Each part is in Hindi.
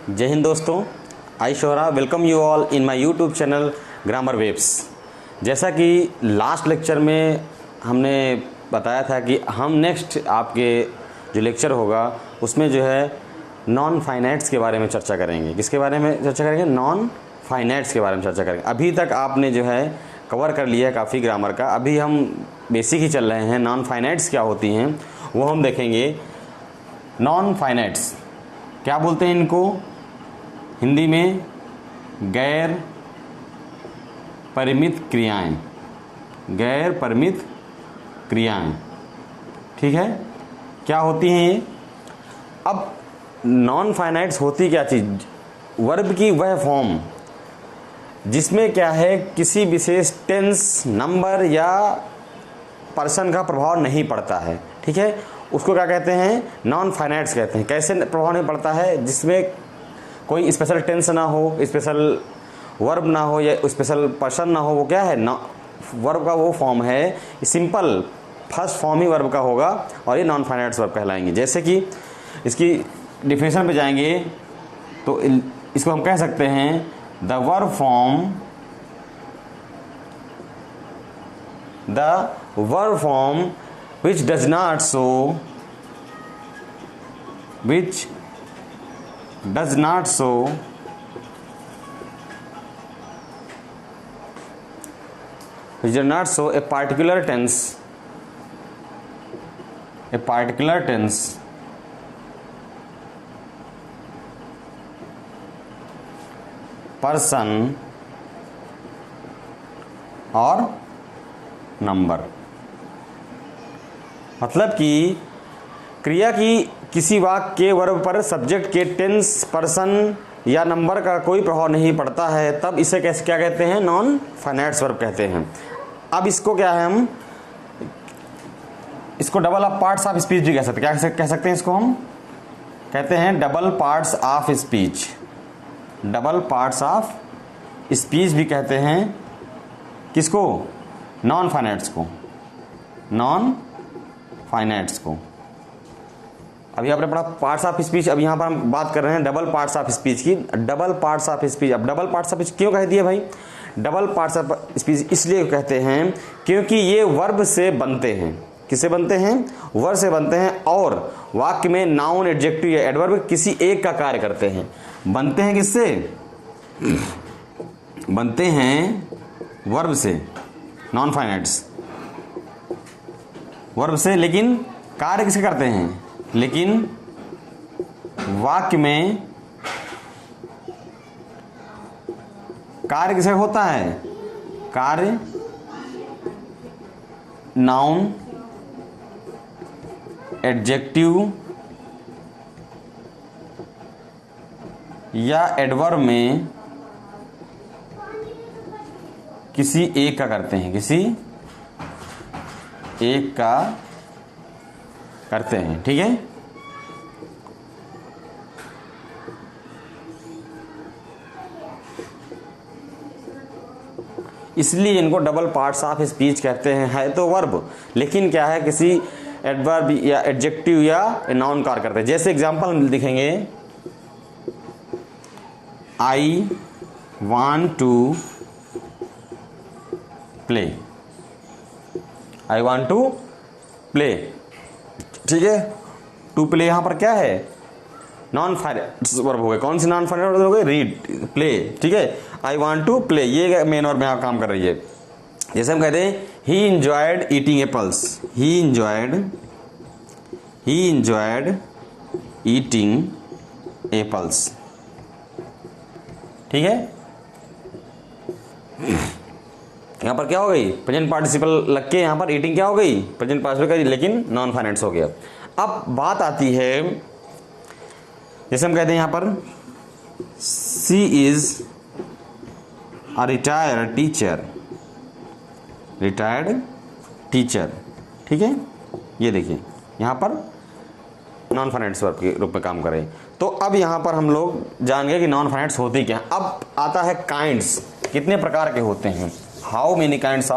जय हिंद दोस्तों, आई शोहरा welcome you all in my YouTube channel grammar waves. जैसा कि लास्ट लेक्चर में हमने बताया था कि हम नेक्स्ट आपके जो लेक्चर होगा उसमें जो है नॉन फाइनाइट्स के बारे में चर्चा करेंगे। किसके बारे में चर्चा करेंगे? नॉन फाइनाइट्स के बारे में चर्चा करेंगे। अभी तक आपने जो है कवर कर लिया है काफ़ी ग्रामर का। अभी हम बेसिक ही चल रहे हैं। नॉन फाइनाइट्स क्या होती हैं वो हम देखेंगे। नॉन फाइनाइट्स क्या बोलते हैं इनको? हिंदी में गैर परिमित क्रियाएं। गैर परिमित क्रियाएं, ठीक है, क्या होती हैं ये? अब नॉन फाइनाइट्स होती क्या चीज़? वर्ब की वह फॉर्म जिसमें क्या है, किसी विशेष टेंस, नंबर या पर्सन का प्रभाव नहीं पड़ता है, ठीक है, उसको क्या कहते हैं? नॉन फाइनाइट्स कहते हैं। कैसे प्रभाव नहीं पड़ता है? जिसमें कोई स्पेशल टेंस ना हो, स्पेशल वर्ब ना हो या स्पेशल पर्सन ना हो। वो क्या है? वर्ब का वो फॉर्म है, सिंपल फर्स्ट फॉर्म ही वर्ब का होगा और ये नॉन फाइनाइट्स वर्ब कहलाएंगे। जैसे कि इसकी डिफिनेशन पे जाएंगे तो इसको हम कह सकते हैं the verb form which does not show which does not show a particular tense, person और नंबर। मतलब कि क्रिया की किसी वाक्य के वर्ब पर सब्जेक्ट के टेंस, पर्सन या नंबर का कोई प्रभाव नहीं पड़ता है, तब इसे कैसे क्या कहते हैं? नॉन फाइनाइट्स वर्ब कहते हैं। अब इसको क्या है, हम इसको double of parts of speech भी कह सकते हैं। क्या कह सकते हैं इसको? हम कहते हैं double parts of speech. Double parts of speech भी कहते हैं। किसको? नॉन फाइनाइट्स को। नॉन फाइनाइट्स को। अभी आपने पढ़ा पार्ट्स ऑफ स्पीच, अब यहाँ पर हम बात कर रहे हैं डबल पार्ट्स ऑफ स्पीच की। Double parts of speech. अब डबल पार्ट्स ऑफ स्पीच क्यों कह दिए भाई? डबल पार्ट्स ऑफ स्पीच इसलिए कहते हैं क्योंकि ये वर्ब से बनते हैं। किससे बनते हैं? वर्ब से बनते हैं और वाक्य में नाउन, एडजेक्टिव या एडवर्ब किसी एक का कार्य करते हैं। बनते हैं किससे? बनते हैं वर्ब से। नॉन फाइनाइट्स वर्ब से, लेकिन कार्य किसके करते हैं? लेकिन वाक्य में कार्य किसका होता है? कार्य नाउन, एडजेक्टिव या एडवर्ब में किसी एक का करते हैं। किसी एक का करते हैं, ठीक है। इसलिए इनको डबल पार्ट्स ऑफ स्पीच कहते हैं। है तो वर्ब, लेकिन क्या है, किसी एडवर्ब या एडजेक्टिव या नाउन कार्य करते हैं। जैसे एग्जांपल हम दिखेंगे, I want to play. I want to play, ठीक है। टू प्ले यहां पर क्या है? नॉन फाइनाइट्स वर्ब हो गए। कौन सी नॉन फाइनाइट्स वर्ब हो गए? रीड, प्ले, ठीक है। आई वांट टू प्ले, ये मेन वर्ब यहां काम कर रही है। जैसे हम कहते हैं ही इंजॉयड ईटिंग एप्पल्स। ही इंजॉयड ईटिंग एप्पल्स, ठीक है। यहां पर क्या हो गई? प्रेजेंट पार्टिसिपल लग के यहां पर ईटिंग क्या हो गई? प्रेजेंट पार्टिसिपल का, लेकिन नॉन फाइनाइट्स हो गया। अब बात आती है, जैसे हम कहते हैं यहां पर she is a retired teacher, ठीक है। ये देखिए यहां पर नॉन फाइनाइट्स वर्ब के रूप में काम करें। तो अब यहां पर हम लोग जान गए कि नॉन फाइनाइट्स होती क्या। अब आता है काइंड्स। कितने प्रकार के होते हैं? How many kinds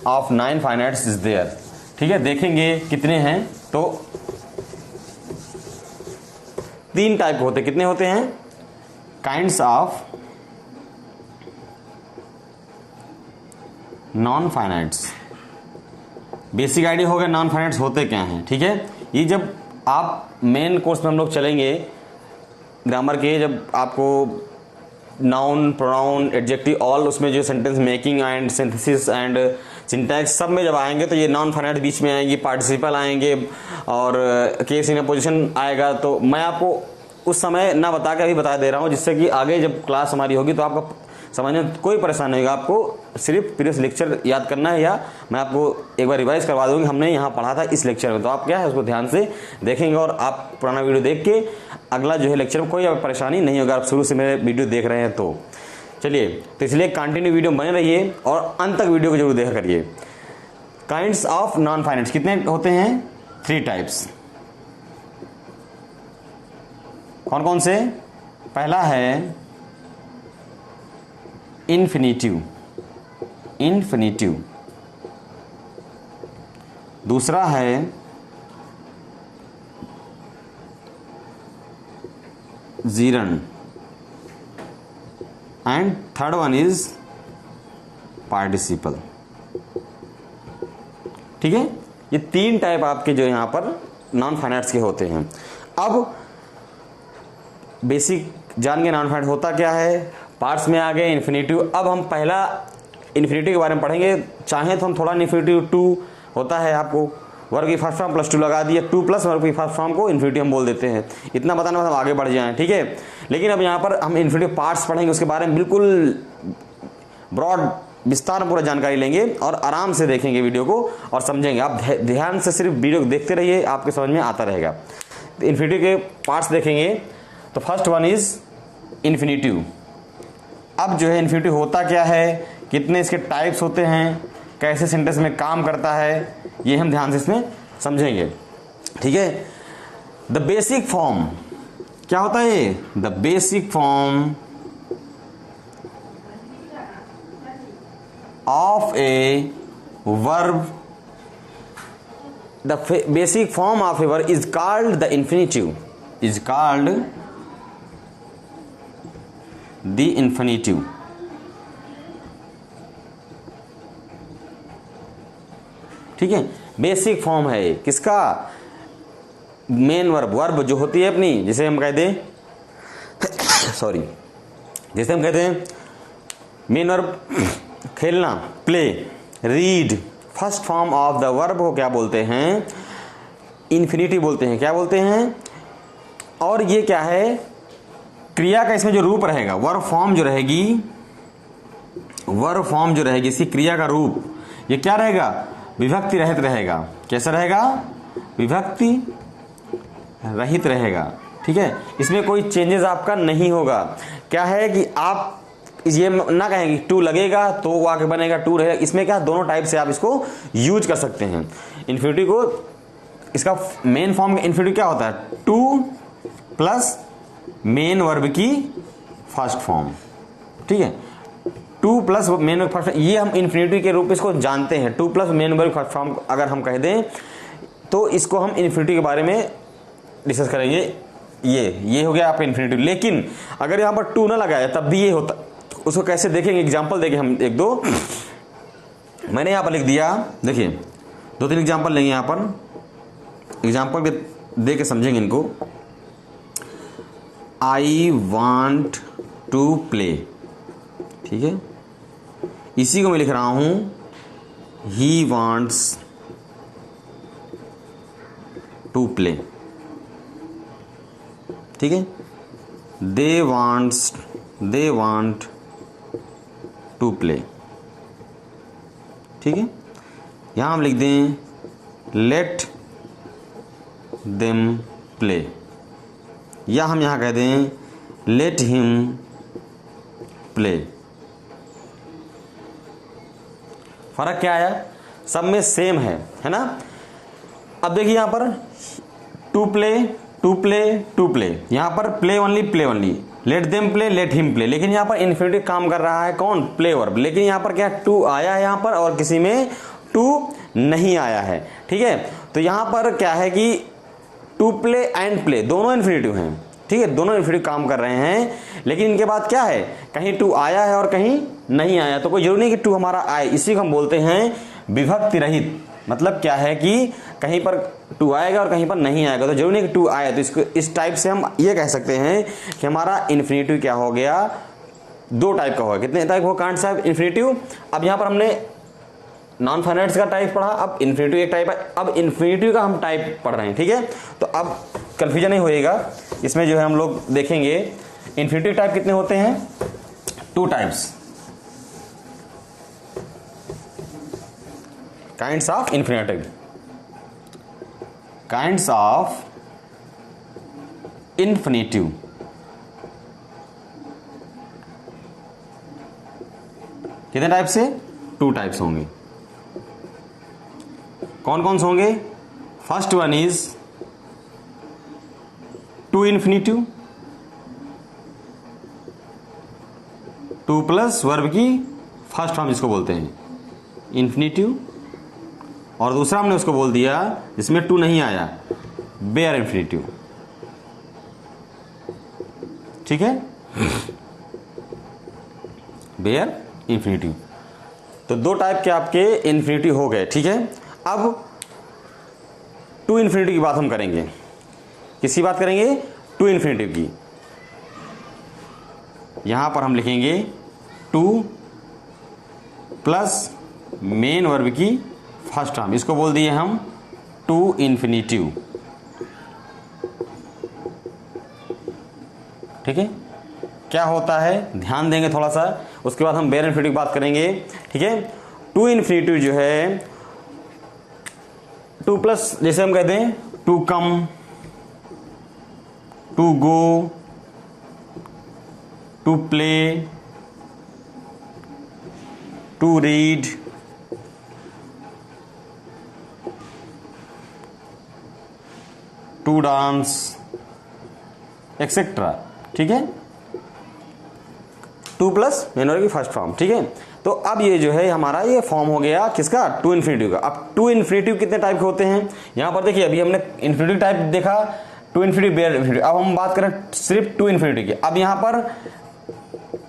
of nine finites is there, ठीक है। देखेंगे कितने हैं। तो 3 टाइप होते हैं। कितने होते हैं? Kinds of non finites. Basic idea हो गया नॉन फाइनाइट्स होते क्या हैं, ठीक है। ये जब आप मेन कोर्स में हम लोग चलेंगे ग्रामर के, जब आपको नाउन, प्रोनाउन, एडजेक्टिव ऑल, उसमें जो sentence making and synthesis and syntax सब में जब आएंगे तो ये नॉन फाइनाइट बीच में आएंगी, पार्टिसिपल आएंगे और केस इन पोजीशन आएगा। तो मैं आपको उस समय ना बता के अभी बता दे रहा हूँ, जिससे कि आगे जब क्लास हमारी होगी तो आपको समझने में कोई परेशानी नहीं होगा। आपको सिर्फ प्रीवियस लेक्चर याद करना है, या मैं आपको एक बार रिवाइज करवा दूंगी, हमने यहाँ पढ़ा था इस लेक्चर में, तो आप क्या है उसको ध्यान से देखेंगे और आप पुराना वीडियो देख के अगला जो है लेक्चर में कोई परेशानी नहीं होगा। आप शुरू से मेरे वीडियो देख रहे हैं तो चलिए, तो इसलिए कंटिन्यू वीडियो बने रहिए और अंत तक वीडियो को जरूर देखा करिए। काइंड्स ऑफ नॉन फाइनाइट्स कितने होते हैं? 3 टाइप्स। कौन कौन से? पहला है इन्फिनिटिव, इन्फिनिटिव। दूसरा है gerund and third one is participle. ठीक है, ये 3 टाइप आपके जो यहां पर नॉन फाइनाइट्स के होते हैं। अब बेसिक जान के नॉन फाइनाइट होता क्या है, पार्ट्स में आ गए इन्फिनिटिव। अब हम पहला इन्फिनिटिव के बारे में पढ़ेंगे। चाहे तो हम थोड़ा इन्फिनिटिव 2 होता है, आपको वर्ग की फर्स्ट फॉर्म प्लस 2 लगा दिया, 2 प्लस वर्ग की फर्स्ट फॉर्म को इन्फिनिटिव हम बोल देते हैं। इतना बताने में हम आगे बढ़ जाएं, ठीक है। लेकिन अब यहाँ पर हम इन्फिनिटिव पार्ट्स पढ़ेंगे, उसके बारे में बिल्कुल ब्रॉड विस्तार में पूरा जानकारी लेंगे और आराम से देखेंगे वीडियो को और समझेंगे। आप ध्यान से सिर्फ वीडियो को देखते रहिए, आपके समझ में आता रहेगा। तो इन्फिनिटिव के पार्ट्स देखेंगे तो फर्स्ट वन इज इन्फिनिटिव। अब जो है इन्फिनिटिव होता क्या है, कितने इसके टाइप्स होते हैं, कैसे सेंटेंस में काम करता है, ये हम ध्यान से इसमें समझेंगे, ठीक है। द बेसिक फॉर्म क्या होता है ये? The basic form of a verb, the basic form of a verb is called the infinitive, is called the infinitive. ठीक है, बेसिक फॉर्म है किसका? मेन वर्ब, वर्ब जो होती है अपनी, जैसे हम कहते हैं सॉरी, जैसे हम कहते हैं मेन वर्ब खेलना, play, read, first form of the verb को क्या बोलते हैं? इन्फिनिटिव बोलते हैं। क्या बोलते हैं? और ये क्या है? क्रिया का इसमें जो रूप रहेगा, वर्ब फॉर्म जो रहेगी, वर्ब फॉर्म जो रहेगी, इसी क्रिया का रूप ये क्या रहेगा? विभक्ति रहित रहेगा। कैसा रहेगा? विभक्ति रहित रहेगा, ठीक है। इसमें कोई चेंजेस आपका नहीं होगा। क्या है कि आप ये ना कहेंगे 2 लगेगा तो वो आके बनेगा 2 रहेगा। इसमें क्या, दोनों टाइप से आप इसको यूज कर सकते हैं। इन्फिनिटिव को, इसका मेन फॉर्म इन्फिनिटिव क्या होता है? 2 प्लस मेन वर्ब की फर्स्ट फॉर्म, ठीक है। 2 प्लस मेन वर्ब फर्स्ट, ये हम इन्फिनिटिव के रूप में इसको जानते हैं। 2 plus main verb first form अगर हम कह दें तो इसको हम इन्फिनिटिव के बारे में डिस्कस करेंगे। ये हो गया आपका इन्फिनिटिव। लेकिन अगर यहाँ पर 2 ना लगाया तब भी ये होता, उसको कैसे देखेंगे? एग्जाम्पल देखें हम 1-2। मैंने यहाँ पर लिख दिया, देखिए 2-3 एग्जाम्पल लेंगे। यहाँ पर एग्जाम्पल दे के समझेंगे इनको। आई वॉन्ट टू प्ले, ठीक है, इसी को मैं लिख रहा हूं ही वॉन्ट्स टू प्ले, ठीक है। दे वांट टू प्ले, ठीक है। यहां हम लिख दें लेट देम प्ले, या हम यहां कह दें लेट हिम प्ले। फर्क क्या आया? सब में सेम है ना। अब देखिए यहां पर to play, to play, to play, यहां पर play only, play only, let them play, let him play. लेकिन यहां पर इन्फिनिटिव काम कर रहा है कौन? Play verb. लेकिन यहां पर क्या 2 आया है यहां पर, और किसी में 2 नहीं आया है, ठीक है। तो यहां पर क्या है कि टू प्ले एंड प्ले दोनों इन्फिनिटिव हैं। ठीक है, दोनों इन्फिनिटिव काम कर रहे हैं, लेकिन इनके बाद क्या है, कहीं टू आया है और कहीं नहीं आया, तो कोई जरूरी नहीं कि टू हमारा आए, इसी को हम बोलते हैं विभक्ति रहित। मतलब क्या है कि कहीं पर टू आएगा और कहीं पर नहीं आएगा, तो जरूरी नहीं कि टू आए, तो इसको इस टाइप से हम ये कह सकते हैं कि हमारा इन्फिनिटिव क्या हो गया, दो टाइप का होगा। कितने टाइप हो कांट साहब इन्फिनिटिव? अब यहां पर हमने नॉन फाइनाइट्स का टाइप पढ़ा, अब इन्फिनिटिव एक टाइप है, अब इन्फिनिटिव का हम टाइप पढ़ रहे हैं, ठीक है। तो अब कंफ्यूजन नहीं होएगा, इसमें जो है हम लोग देखेंगे इन्फिनिटिव टाइप कितने होते हैं, two types, kinds of infinitive, kinds of infinitive. कितने टाइप से, टू टाइप्स होंगे। कौन कौन से होंगे? First one is to infinitive, to plus verb की फर्स्ट फॉर्म जिसको बोलते हैं इन्फिनिटिव, और दूसरा हमने उसको बोल दिया जिसमें टू नहीं आया, बेयर इन्फिनिटिव, ठीक है, बेयर इन्फिनिटिव। तो दो टाइप के आपके इन्फिनिटिव हो गए, ठीक है। अब टू इन्फिनिटिव की बात हम करेंगे, किसकी बात करेंगे, टू इन्फिनिटिव की। यहां पर हम लिखेंगे टू प्लस मेन वर्ब की फर्स्ट फॉर्म, इसको बोल दिए हम टू इन्फिनिटिव, ठीक है। क्या होता है ध्यान देंगे थोड़ा सा, उसके बाद हम बेयर इन्फिनिटिव की बात करेंगे, ठीक है। टू इन्फिनिटिव जो है, टू प्लस जैसे हम कहते हैं to come, to go, to play, to read, to dance etcetera, ठीक है। टू प्लस मेन वर्ब की फर्स्ट फॉर्म, ठीक है। तो अब ये जो है हमारा ये फॉर्म हो गया किसका, टू इन्फिनिटिव का। अब टू इन्फिनिटिव कितने टाइप के होते हैं, यहां पर देखिए अभी हमने इन्फिनिटिव टाइप देखा, टू इन्फिनिटिव, बेयर इन्फिनिटिव। अब हम बात करें सिर्फ टू इन्फिनिटिव की। अब यहां पर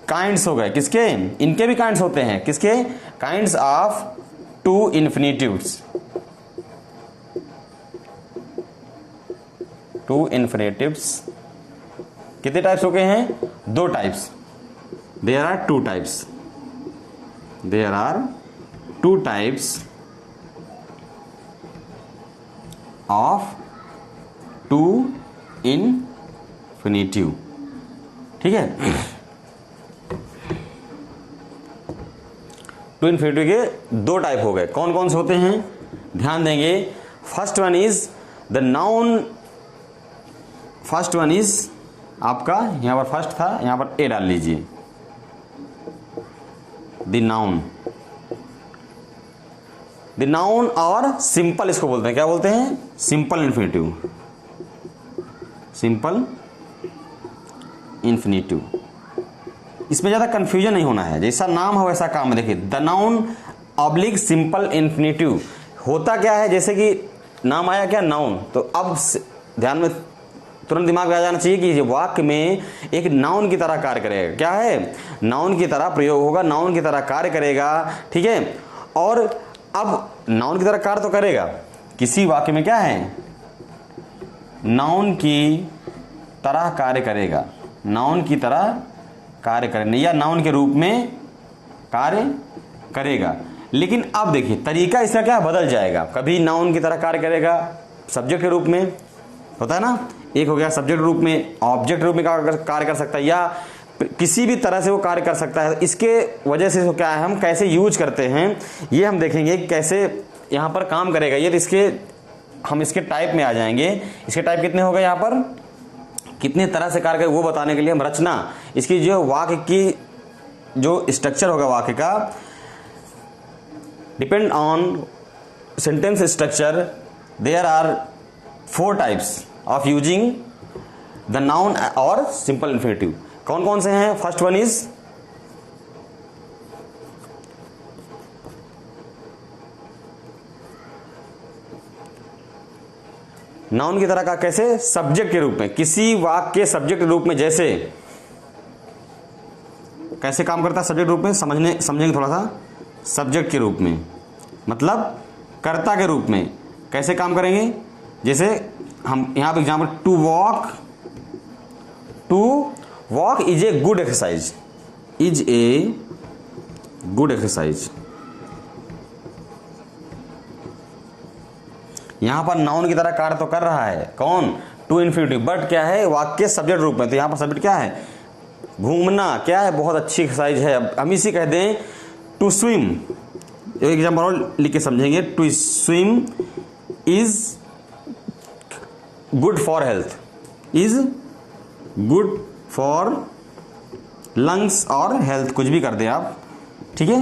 काइंड्स हो गए किसके, इनके भी काइंड्स होते हैं, किसके, kinds of to infinitives, to infinitives कितने टाइप्स हो गए हैं, दो types. There are two types, there are two types of to infinitive, ठीक है। टू इन्फिनिटिव के दो टाइप हो गए, कौन कौन से होते हैं, ध्यान देंगे। First one is the noun, first one is आपका, यहां पर फर्स्ट था, यहां पर ए डाल लीजिए, द नाउन, द नाउन और सिंपल इसको बोलते हैं, क्या बोलते हैं, सिंपल इन्फिनिटिव, सिंपल इन्फिनिटिव। इसमें ज्यादा कंफ्यूजन नहीं होना है, जैसा नाम हो वैसा काम है। देखिए the noun oblique simple infinitive होता क्या है, जैसे कि नाम आया क्या, नाउन, तो अब ध्यान में तुरंत दिमाग में आ जाना चाहिए कि ये वाक्य में एक नाउन की तरह कार्य करेगा, क्या है, नाउन की तरह प्रयोग होगा, नाउन की तरह कार्य करेगा, ठीक है। और अब नाउन की तरह कार्य तो करेगा, किसी वाक्य में क्या है, नाउन की तरह कार्य करेगा, नाउन की तरह कार्य करने या नाउन के रूप में कार्य करेगा। लेकिन अब देखिए तरीका इसका क्या बदल जाएगा, कभी नाउन की तरह कार्य करेगा सब्जेक्ट के रूप में, होता है ना, एक हो गया सब्जेक्ट रूप में, ऑब्जेक्ट रूप में कार्य कर सकता है, या किसी भी तरह से वो कार्य कर सकता है। इसके वजह से क्या है, हम कैसे यूज करते हैं ये हम देखेंगे, कैसे यहाँ पर काम करेगा ये। तो इसके हम इसके टाइप में आ जाएंगे, इसके टाइप कितने हो गए, यहाँ पर कितने तरह से कार्य करे वो बताने के लिए हम रचना, इसकी जो वाक्य की जो स्ट्रक्चर होगा वाक्य का, depend on sentence structure, there are 4 types of using the noun और सिंपल इन्फिनिटिव। कौन कौन से हैं, फर्स्ट वन इज नाउन की तरह का कैसे, सब्जेक्ट के रूप में, किसी वाक्य के सब्जेक्ट के रूप में। जैसे कैसे काम करता है सब्जेक्ट रूप में, समझेंगे थोड़ा सा। सब्जेक्ट के रूप में मतलब कर्ता के रूप में कैसे काम करेंगे। जैसे हम यहां पर example, to walk is a good exercise, is a good exercise. यहां पर नाउन की तरह कार्य तो कर रहा है कौन, टू इन्फिनिटिव, बट क्या है वाक्य सब्जेक्ट रूप में। तो यहां पर सब्जेक्ट क्या है, घूमना, क्या है बहुत अच्छी एक्सरसाइज है। अब हम इसी कहते हैं टू स्विम। एक एग्जाम्पल और लिख के समझेंगे, to swim is good for health, is good for lungs और हेल्थ, कुछ भी कर दें आप, ठीक है।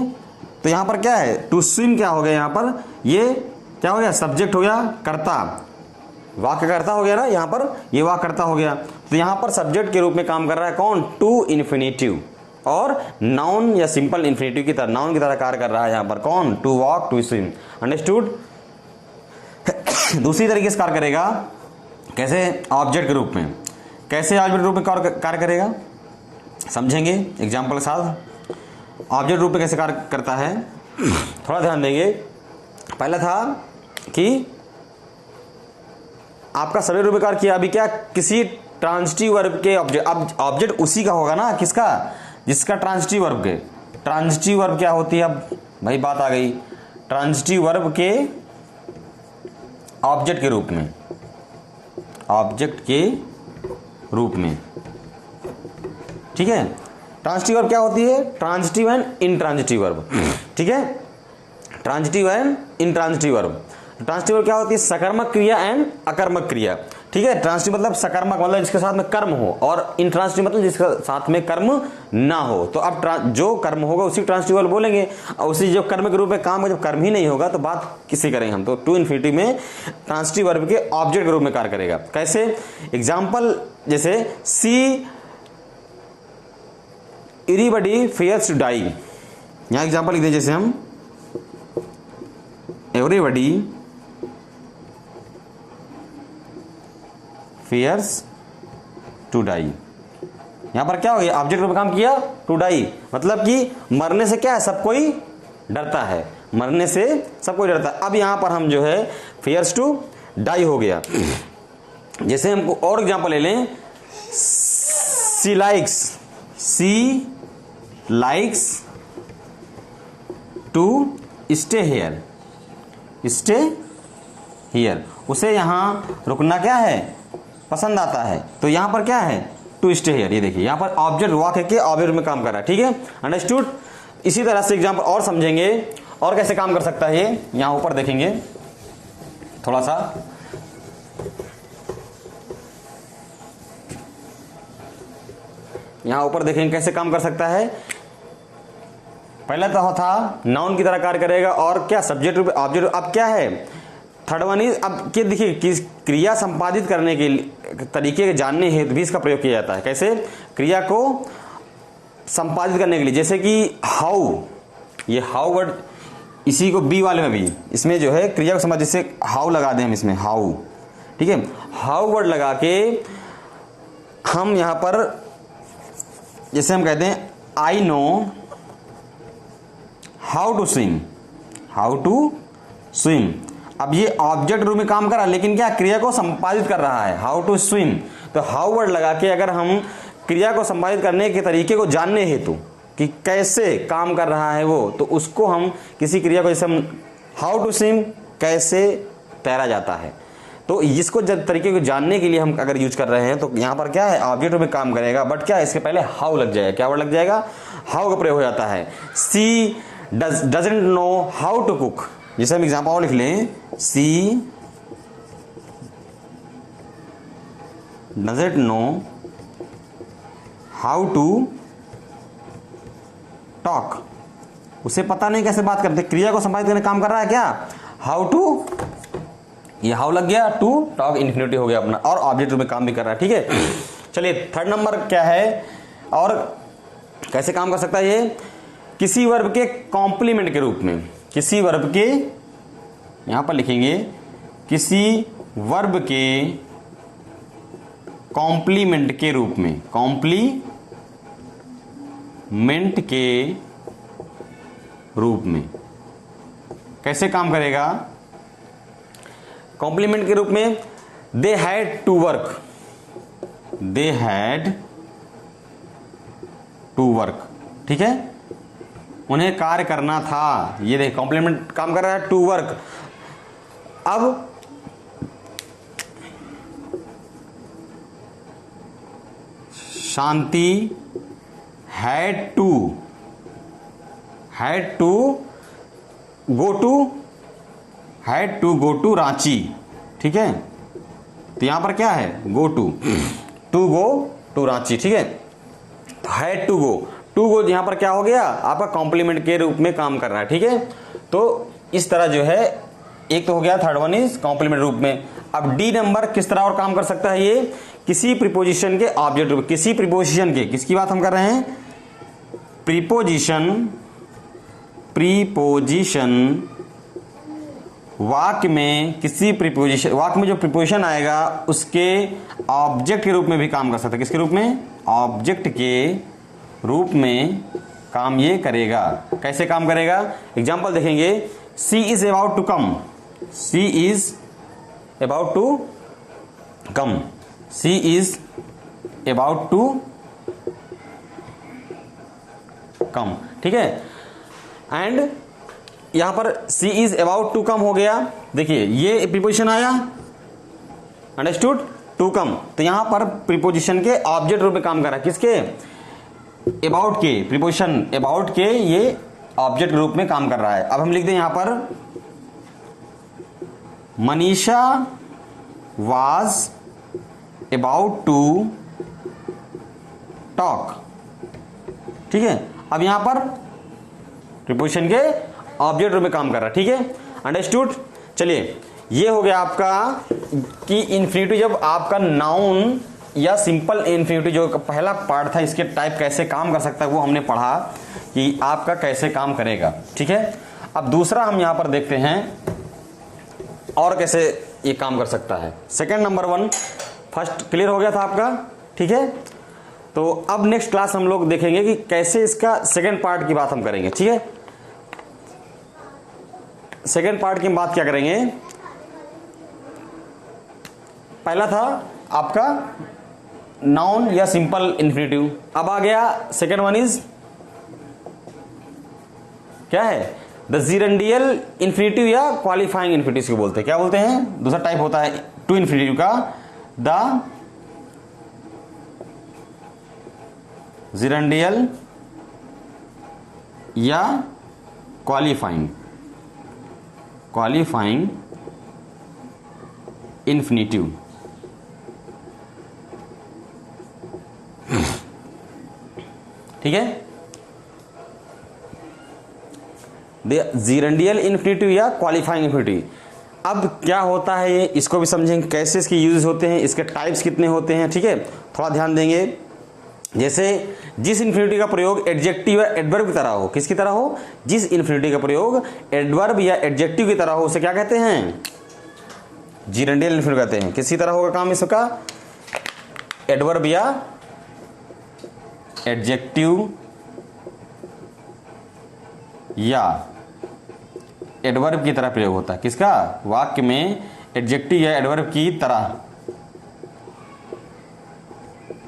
तो यहां पर क्या है, टू स्विम क्या हो गया, यहां पर ये क्या हो गया, सब्जेक्ट हो गया, कर्ता, वाक्य कर्ता हो गया ना, यहां पर ये वाक्य कर्ता हो गया। तो यहां पर सब्जेक्ट के रूप में काम कर रहा है कौन, टू इन्फिनिटिव, और नाउन या सिंपल इन्फिनिटिव की तरह, नाउन की तरह कार्य कर रहा है यहां पर कौन, to walk, to swim. Understood. दूसरी तरीके से कार्य करेगा कैसे, ऑब्जेक्ट के रूप में। कैसे ऑब्जेक्ट रूप में कार्य करेगा समझेंगे एग्जाम्पल के साथ। ऑब्जेक्ट रूप में कैसे कार्य करता है थोड़ा ध्यान देंगे। पहला था कि आपका सब्जेक्ट रूप में कार्य किया, अभी क्या, किसी ट्रांजिटिव वर्ब के ऑब्जेक्ट। अब ऑब्जेक्ट उसी का होगा ना, किसका, जिसका ट्रांजिटिव वर्ब के। ट्रांजिटिव वर्ब क्या होती है, अब भाई बात आ गई, ट्रांजिटिव वर्ब के ऑब्जेक्ट के रूप में, ऑब्जेक्ट के रूप में, ठीक है। ट्रांजिटिव वर्ब क्या होती है, ट्रांजिटिव एंड इनट्रांजिटिव वर्ब, ठीक है। Transitive and intransitive verb. Transitive verb क्या होती है, सकर्मक क्रिया एंड अकर्मक क्रिया, ठीक है। ट्रांजिटिव मतलब सकर्मक मतलब जिसके साथ में कर्म हो, और इनट्रांजिटिव मतलब जिसके साथ में कर्म ना हो। तो अब जो कर्म होगा उसी ट्रांजिटिव वर्ब बोलेंगे, और उसी जो कर्म के रूप में काम है, जब कर्म ही नहीं होगा तो बात किसी करेंगे हम। तो टू इन्फिनिटी में ट्रांजिटिव वर्ब के ऑब्जेक्ट के रूप में कार्य करेगा। कैसे, एग्जाम्पल जैसे सी एवरीबॉडी फियर्स टू डाई, यहां एग्जाम्पल लिख दें, जैसे हम एवरीबॉडी फियर्स टू डाई, यहां पर क्या हो गया, ऑब्जेक्ट रूप में काम किया, टू डाई मतलब कि मरने से क्या है, सब कोई डरता है, मरने से सब कोई डरता है। अब यहां पर हम जो है फियर्स टू डाई हो गया। जैसे हमको और एग्जांपल ले लें, सी लाइक्स टू स्टे हियर, उसे यहां रुकना क्या है, पसंद आता है। तो यहां पर क्या है, टू स्टे हियर, ये देखिए यहां पर ऑब्जेक्ट वाक्य के ऑब्जेक्ट में काम कर रहा है, ठीक है। अंडरस्टूड। इसी तरह से एग्जांपल और समझेंगे, और कैसे काम कर सकता है ये, यहां ऊपर देखेंगे थोड़ा सा। यहां ऊपर देखेंगे कैसे काम कर सकता है। पहला तो था नाउन की तरह कार्य करेगा, और क्या, सब्जेक्ट रूप ऑब्जेक्ट। अब क्या है, थर्ड वन इज, अब क्या देखिए, किस क्रिया संपादित करने के तरीके के जानने हेतु भी इसका प्रयोग किया जाता है। कैसे, क्रिया को संपादित करने के लिए, जैसे कि हाउ, ये हाउ वर्ड, इसी को बी वाले में भी, इसमें जो है क्रिया को संपादित, जैसे हाउ लगा दें हम इसमें, हाउ, ठीक है। हाउ वर्ड लगा के हम यहां पर जैसे हम कहते हैं I know how to swim, अब ये ऑब्जेक्ट रूप में काम कर रहा है, लेकिन क्या, क्रिया को संपादित कर रहा है, हाउ टू स्विम। तो हाउ वर्ड लगा के अगर हम क्रिया को संपादित करने के तरीके को जानने हेतु कि कैसे काम कर रहा है वो, तो उसको हम किसी क्रिया को, जैसे हम हाउ टू स्विम, कैसे तैरा जाता है, तो इसको जब तरीके को जानने के लिए हम अगर यूज कर रहे हैं, तो यहां पर क्या है, ऑब्जेक्ट में काम करेगा, बट क्या है, इसके पहले हाउ लग जाएगा। क्या वर्ड लग जाएगा, हाउ का प्रयोग हो जाता है। She doesn't know how to cook, जैसे हम एग्जाम्पल और लिख लें, she doesn't know how to talk, उसे पता नहीं कैसे बात करते, क्रिया को संपादित करने काम कर रहा है क्या, हाउ टू, ये हाउ लग गया, टू टॉक इन्फिनिटी हो गया अपना, और ऑब्जेक्ट में काम भी कर रहा है, ठीक है। चलिए थर्ड नंबर क्या है, और कैसे काम कर सकता है ये, किसी वर्ब के कॉम्प्लीमेंट के रूप में, किसी वर्ब के, यहां पर लिखेंगे किसी वर्ब के कॉम्प्लीमेंट के रूप में, कॉम्प्लीमेंट के रूप में कैसे काम करेगा? कॉम्प्लीमेंट के रूप में they had to work, they had to work, ठीक है, उन्हें कार्य करना था। ये देख कॉम्प्लीमेंट काम कर रहा है, टू वर्क। अब Shanti had to go to Ranchi, ठीक है, तो यहां पर क्या है? गो टू रांची, ठीक है। हैड टू गो यहां पर क्या हो गया? आपका कॉम्प्लीमेंट के रूप में काम कर रहा है, ठीक है। तो इस तरह जो है, एक तो हो गया, थर्ड वन इज कॉम्प्लीमेंट रूप में। अब डी नंबर किस तरह और काम कर सकता है? ये किसी प्रीपोजिशन के ऑब्जेक्ट रूप, किसी प्रीपोजिशन के, किसकी बात हम कर रहे हैं? प्रीपोजिशन वाक्य में, किसी प्रीपोजिशन, वाक्य में जो प्रीपोजिशन आएगा उसके ऑब्जेक्ट के रूप में भी काम कर सकता है। किसके रूप में? ऑब्जेक्ट के रूप में काम ये करेगा। कैसे काम करेगा? एग्जाम्पल देखेंगे। She is about to come, she is about to come, she is about to come, ठीक है। एंड यहां पर she is about to come हो गया। देखिए ये प्रीपोजिशन आया, अंडरस्टूड, टू कम, तो यहां पर प्रीपोजिशन के ऑब्जेक्ट रूप में काम कर रहा है। किसके? अबाउट के, प्रीपोजिशन अबाउट के ये ऑब्जेक्ट रूप में काम कर रहा है। अब हम लिख दें यहां पर Manisha was about to talk, ठीक है। अब यहां पर प्रीपोजिशन के ऑब्जेक्ट रूप में काम कर रहा है, ठीक है, अंडरस्टूड। चलिए ये हो गया आपका कि इन्फिनिटिव जब आपका नाउन या सिंपल इन्फिनिटिव जो पहला पार्ट था, इसके टाइप कैसे काम कर सकता है वो हमने पढ़ा कि आपका कैसे काम करेगा, ठीक है। अब दूसरा हम यहां पर देखते हैं और कैसे ये काम कर सकता है। Second number one, first clear हो गया था आपका, ठीक है। तो अब नेक्स्ट क्लास हम लोग देखेंगे कि कैसे इसका सेकंड पार्ट की बात हम करेंगे, ठीक है। सेकंड पार्ट की बात क्या करेंगे? पहला था आपका नाउन या सिंपल इन्फिनिटिव, अब आ गया सेकंड वन इज क्या है? द जीरेंडियल इन्फिनिटिव या क्वालिफाइंग इन्फिनिटिव को बोलते हैं। क्या बोलते हैं? दूसरा टाइप होता है टू इन्फिनिटिव का, द जीरेंडियल या क्वालिफाइंग इन्फिनिटिव। ठीक है, जीरेंडियल इन्फिनिटिव या क्वालिफाइंग इन्फिनिटिव। अब क्या होता है ये, इसको भी समझेंगे, कैसे इसके यूज होते हैं, इसके टाइप्स कितने होते हैं, ठीक है, थोड़ा ध्यान देंगे। जैसे जिस इन्फिनिटी का प्रयोग एडजेक्टिव या एडवर्ब की तरह हो, किसकी तरह हो? जिस इन्फिनिटी का प्रयोग एडवर्ब या एडजेक्टिव की तरह हो उसे क्या कहते हैं? जीरेंडियल इन्फिनिटिव कहते हैं। किसी तरह होगा काम इसका? एडवर्ब या एडजेक्टिव या एडवर्ब की तरह प्रयोग होता है। किसका? वाक्य में एडजेक्टिव या एडवर्ब की तरह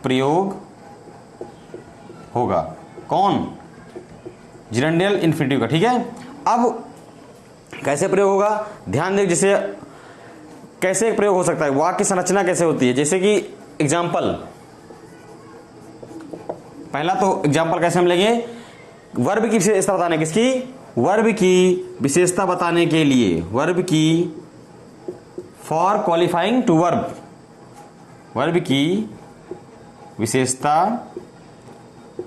प्रयोग होगा। कौन? जीरेंडियल इन्फिनिटिव का, ठीक है। अब कैसे प्रयोग होगा? ध्यान दें, जैसे कैसे प्रयोग हो सकता है, वाक्य संरचना कैसे होती है। जैसे कि एग्जाम्पल, पहला तो एग्जाम्पल कैसे हम लेंगे? वर्ब की विशेषता बताने, किसकी? वर्ब की विशेषता बताने के लिए, वर्ब की for qualifying to verb, verb की विशेषता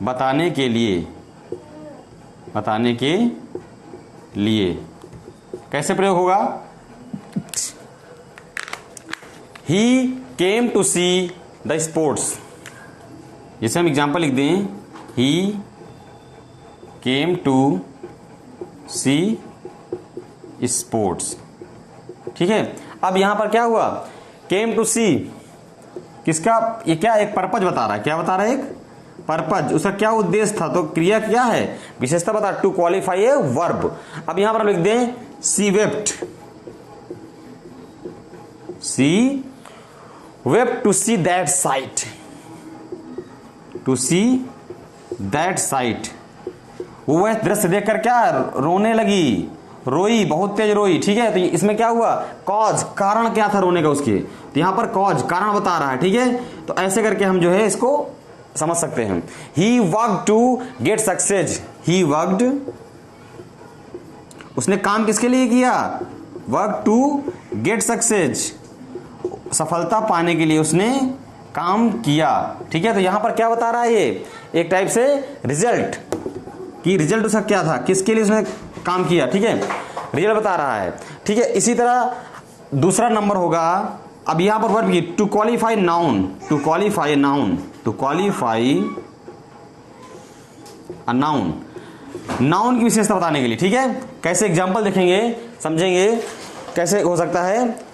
बताने के लिए कैसे प्रयोग होगा? He came to see the sports. जैसे हम एग्जाम्पल लिख दें, ही केम टू सी स्पोर्ट्स, ठीक है। अब यहां पर क्या हुआ, केम टू सी, किसका, ये क्या एक पर्पज बता रहा है, क्या बता रहा है, एक पर्पज, उसका क्या उद्देश्य था, तो क्रिया क्या है, विशेषता बता, टू क्वालिफाई ए वर्ब। अब यहां पर हम लिख दें she wept, she wept to see that sight, to see that sight, वह दृश्य देखकर क्या रोने लगी, रोई, बहुत तेज रोई। ठीक है, तो इसमें क्या हुआ, कॉज, कारण क्या था रोने का उसके, तो यहां पर कॉज कारण बता रहा है। ठीक है, तो ऐसे करके हम जो है इसको समझ सकते हैं। He worked to get success, he worked, उसने काम किसके लिए किया, वर्क टू गेट सक्सेस, सफलता पाने के लिए उसने काम किया। ठीक है, तो यहां पर क्या बता रहा है, ये एक टाइप से रिजल्ट, कि रिजल्ट उसका क्या था, किसके लिए उसने काम किया। ठीक है, रिजल्ट बता रहा है। ठीक है, इसी तरह दूसरा नंबर होगा, अब यहां पर वर्ब की to qualify noun, to qualify noun, to qualify a noun, noun की विशेषता बताने के लिए। ठीक है, कैसे एग्जांपल देखेंगे, समझेंगे कैसे हो सकता है।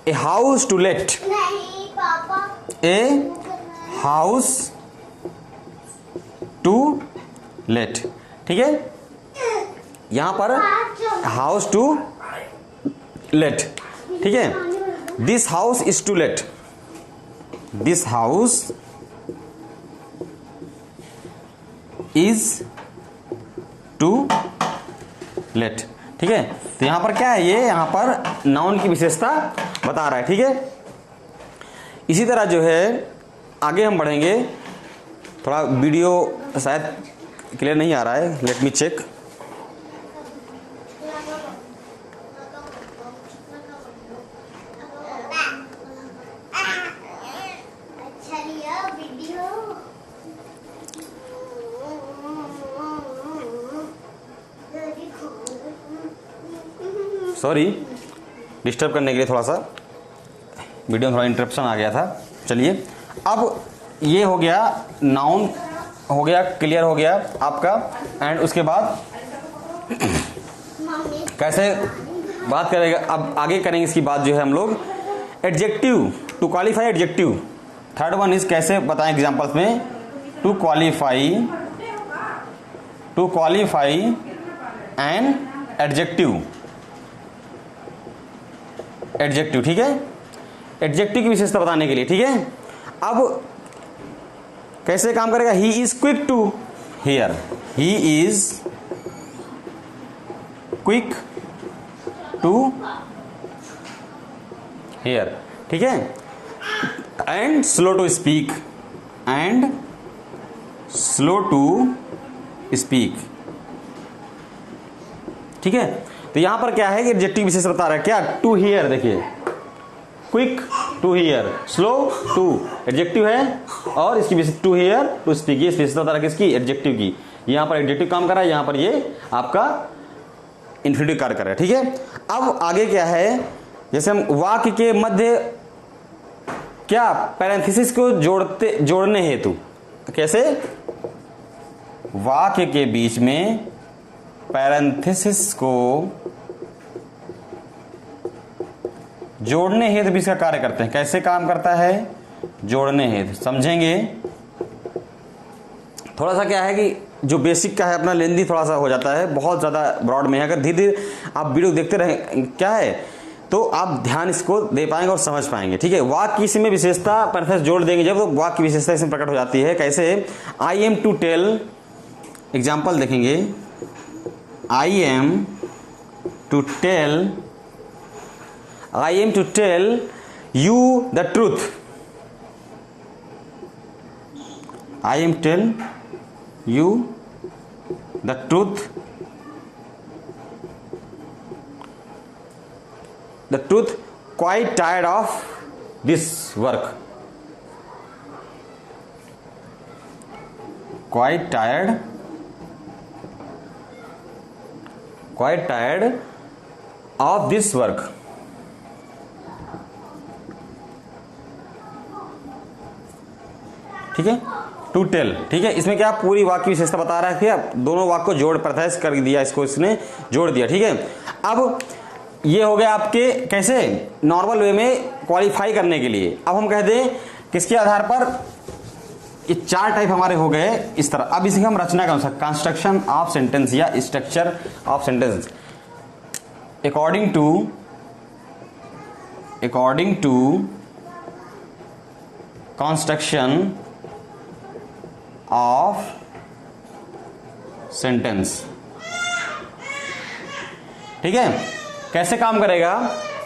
ए हाउस टू लेट, नहीं पापा, ए हाउस टू लेट। ठीक है, यहां पर हाउस टू लेट। ठीक है, this house is to let, this house is to let. ठीक है, तो यहां पर क्या है, ये यहां पर नाउन की विशेषता बता रहा है। ठीक है, इसी तरह जो है आगे हम बढ़ेंगे, थोड़ा वीडियो शायद क्लियर नहीं आ रहा है, लेट मी चेक। अच्छा लिया वीडियो, सॉरी डिस्टर्ब करने के लिए, थोड़ा सा वीडियो में थोड़ा इंटरप्शन आ गया था। चलिए, अब ये हो गया नाउन, हो गया क्लियर, हो गया आपका। एंड उसके बाद कैसे बात करेगा, अब आगे करेंगे इसकी बात जो है हम लोग, adjective, to qualify adjective. Third one is कैसे बताएं एग्जांपल्स में, to qualify an adjective, adjective. ठीक है, एडजेक्टिव की विशेषता बताने के लिए। ठीक है, अब कैसे काम करेगा, he is quick to hear, he is quick to hear. ठीक है, and slow to speak, and slow to speak. ठीक है, तो यहां पर क्या है कि एडजेक्टिव विशेषता बता रहा है, क्या, टू हियर, देखिए quick to hear, slow to adjective है, और इसकी विशेषता टू हियर टू स्पीक, ये विशेषता बता रहा है किसकी, एडजेक्टिव की। यहां पर एडजेक्टिव काम कर रहा है, यहां पर ये आपका इन्फिनिटिव कार्य कर रहा है। ठीक है, अब आगे क्या है, जैसे हम वाक्य के मध्य क्या पैरेंथेसिस को जोड़ने हेतु, कैसे, वाक्य के बीच में पैरेंथेसिस को जोड़ने हेतु भी इसका कार्य करते हैं। कैसे काम करता है, जोड़ने हेतु, समझेंगे। थोड़ा सा क्या है कि जो बेसिक का है अपना लेंदी थोड़ा सा हो जाता है, बहुत ज़्यादा ब्रॉड में है। अगर धीरे धीरे आप वीडियो देखते रहें क्या है, तो आप ध्यान इसको दे पाएंगे और समझ पाएंगे। ठीक है, वाक्य इसी में विशेषता पैरेंथेसिस जोड़ देंगे जब, तो वाक्य की विशेषता इसमें प्रकट हो जाती है। कैसे, I am to tell, example देखेंगे, I am to tell, I am to tell you the truth. I am tell you the truth. The truth, quite tired of this work. Quite tired of this work. ठीक है, टू टेल। ठीक है, इसमें क्या पूरी वाक्य विशेषता बता रहा है, दोनों वाक्य को जोड़ प्रत्याश कर दिया, इसको इसने जोड़ दिया। ठीक है, अब ये हो गया आपके कैसे नॉर्मल वे में क्वालिफाई करने के लिए। अब हम कह दें किसके आधार पर, ये 4 टाइप हमारे हो गए इस तरह। अब इसी हम रचना का कंस्ट्रक्शन ऑफ सेंटेंस या structure of sentence according to construction of sentence. ठीक है, कैसे काम करेगा,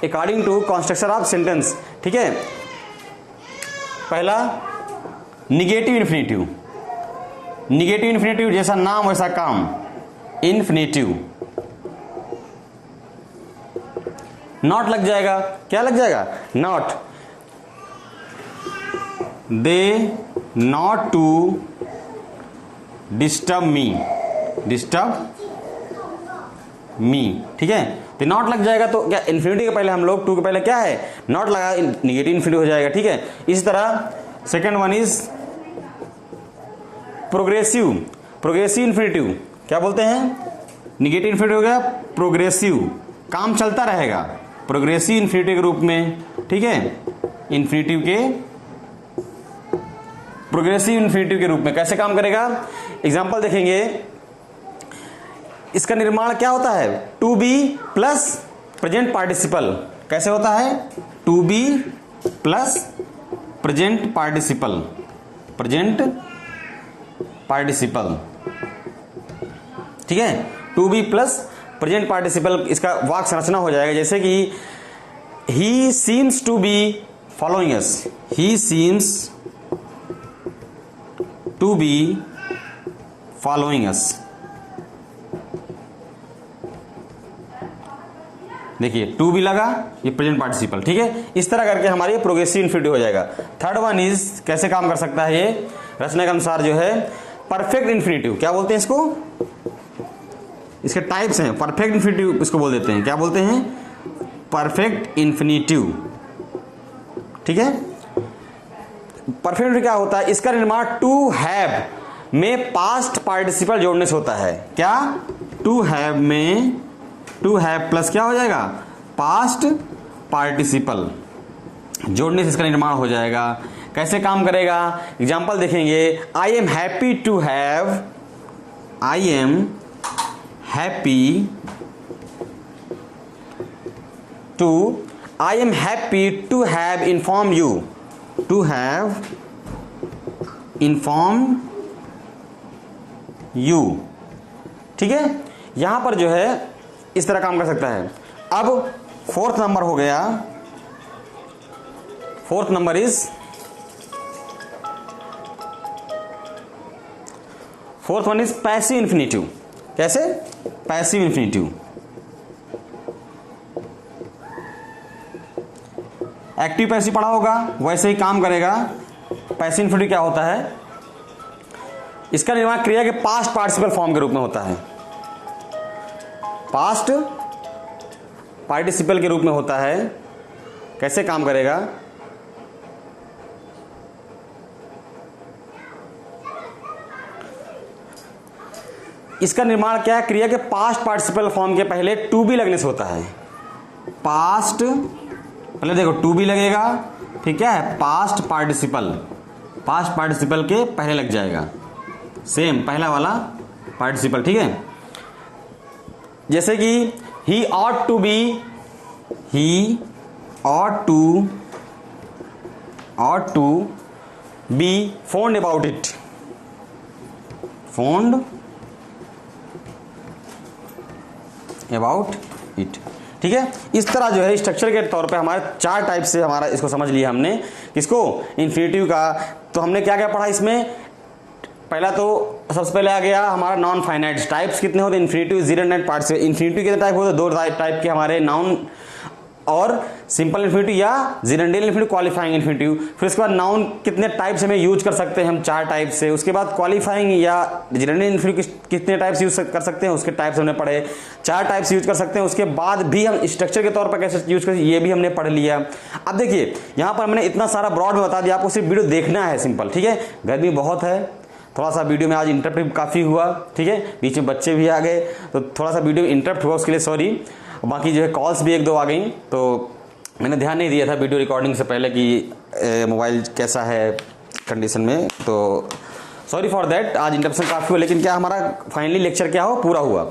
according to construction of sentence. ठीक है, पहला निगेटिव इन्फिनेटिव, निगेटिव इन्फिनेटिव जैसा नाम वैसा काम, इन्फिनेटिव। नॉट लग जाएगा, क्या लग जाएगा, not, they not to disturb me. ठीक है, तो नॉट लग जाएगा तो क्या इन्फिनिटी के पहले हम लोग टू के पहले क्या है नॉट लगा, निगेटिव इन्फिनिटी हो जाएगा। ठीक है, इसी तरह second one is progressive, progressive infinitive क्या बोलते हैं, निगेटिव इन्फिनिटी हो गया प्रोग्रेसिव, काम चलता रहेगा प्रोग्रेसिव इन्फिनिटी के रूप में। ठीक है, इन्फिनिटिव के प्रोग्रेसिव इन्फिनिटिव के रूप में कैसे काम करेगा, एग्जांपल देखेंगे। इसका निर्माण क्या होता है, to be plus present participle. कैसे होता है, to be plus present participle, present participle. ठीक है, to be plus present participle, इसका वाक्य संरचना हो जाएगा जैसे कि he seems to be following us, he seems to be following us. देखिए टू भी लगा, ये प्रेजेंट पार्टिसिपल। ठीक है, इस तरह करके हमारी प्रोग्रेसिव इन्फिनिटिव हो जाएगा। थर्ड वन इज कैसे काम कर सकता है, ये रचना के अनुसार जो है परफेक्ट इन्फिनिटिव, क्या बोलते हैं इसको, इसके टाइप्स हैं, परफेक्ट इन्फिनिटिव इसको बोल देते हैं, क्या बोलते हैं, परफेक्ट इन्फिनिटिव। ठीक है, परफेक्ट इन्फिनिटिव क्या होता है, इसका निर्माण टू हैव में पास्ट पार्टिसिपल जोड़ने से होता है। क्या, टू हैव में टू हैव प्लस क्या हो जाएगा, पास्ट पार्टिसिपल जोड़ने से इसका निर्माण हो जाएगा। कैसे काम करेगा, एग्जाम्पल देखेंगे। I am happy to have, I am happy to, I am happy to have inform you, to have inform you. ठीक है, यहां पर जो है इस तरह काम कर सकता है। अब फोर्थ नंबर हो गया, fourth number is, fourth one is passive infinitive. कैसे, पैसिव इन्फिनिटिव, एक्टिव पैसिव पढ़ा होगा वैसे ही काम करेगा। पैसिव इन्फिनिटिव क्या होता है, इसका निर्माण क्रिया के पास्ट पार्टिसिपल फॉर्म के रूप में होता है, पास्ट पार्टिसिपल के रूप में होता है। कैसे काम करेगा, इसका निर्माण क्या है, क्रिया के पास्ट पार्टिसिपल फॉर्म के पहले टू बी लगने से होता है। पास्ट, पहले देखो टू बी लगेगा, फिर क्या है, पास्ट पार्टिसिपल, पास्ट पार्टिसिपल के पहले लग जाएगा, सेम पहला वाला पार्टिसिपल। ठीक है, जैसे कि he ought to be, he ought to be phoned about it, phoned about it. ठीक है, इस तरह जो है स्ट्रक्चर के तौर पे हमारे 4 टाइप से हमारा इसको समझ लिया हमने, किसको, इन्फिनिटिव का। तो हमने क्या क्या पढ़ा इसमें, पहला तो सबसे पहले आ गया हमारा नॉन फाइनाइट टाइप्स कितने होते हैं, इन्फिनिटिव, जीरोडेंट पार्टिसिपल। इन्फिनिटिव कितने टाइप होते हैं, 2 टाइप के हमारे, नाउन और सिंपल इन्फिनिटिव या जीरेंडियल इन्फिनिटिव, क्वालिफाइंग इन्फिनिटिव। फिर उसके बाद नाउन कितने टाइप से हमें यूज कर सकते हैं हम, 4 टाइप से। उसके बाद क्वालिफाइंग या जीरेंडियल इन्फिनिटिव कितने टाइप्स यूज कर सकते हैं, उसके टाइप्स हमने पढ़े, 4 टाइप्स यूज कर सकते हैं। उसके बाद भी हम स्ट्रक्चर के तौर पर कैसे यूज कर, ये भी हमने पढ़ लिया। अब देखिए यहाँ पर हमने इतना सारा ब्रॉड में बता दिया, आपको सिर्फ वीडियो देखना है, सिंपल। ठीक है, गर्मी बहुत है, थोड़ा सा वीडियो में आज इंटरप्ट काफ़ी हुआ। ठीक है, बीच में बच्चे भी आ गए तो थोड़ा सा वीडियो में इंटरप्ट हुआ, उसके लिए सॉरी। बाकी जो है कॉल्स भी एक दो आ गई, तो मैंने ध्यान नहीं दिया था वीडियो रिकॉर्डिंग से पहले कि मोबाइल कैसा है कंडीशन में, तो सॉरी फॉर दैट। आज इंटरप्शन काफ़ी हुआ, लेकिन क्या हमारा फाइनली लेक्चर क्या हो पूरा हुआ।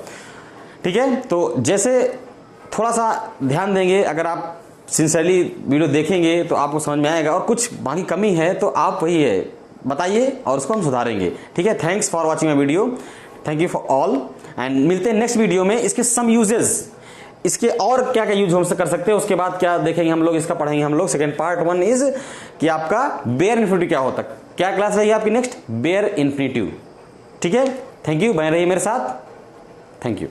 ठीक है, तो जैसे थोड़ा सा ध्यान देंगे, अगर आप सिंसियरली वीडियो देखेंगे तो आपको समझ में आएगा, और कुछ बाकी कमी है तो आप वही है बताइए और उसको हम सुधारेंगे। ठीक है, thanks for watching my video, thank you for all, and मिलते हैं नेक्स्ट वीडियो में। इसके सम यूजेस, इसके और क्या क्या यूज हम से कर सकते हैं, उसके बाद क्या देखेंगे हम लोग, इसका पढ़ेंगे हम लोग। सेकंड पार्ट 1 इज कि आपका बेयर इन्फिनिटिव क्या होता है, क्या क्लास रहेगी आपकी नेक्स्ट, बेयर इन्फिनिटिव। ठीक है, थैंक यू, बने रहिए मेरे साथ, थैंक यू।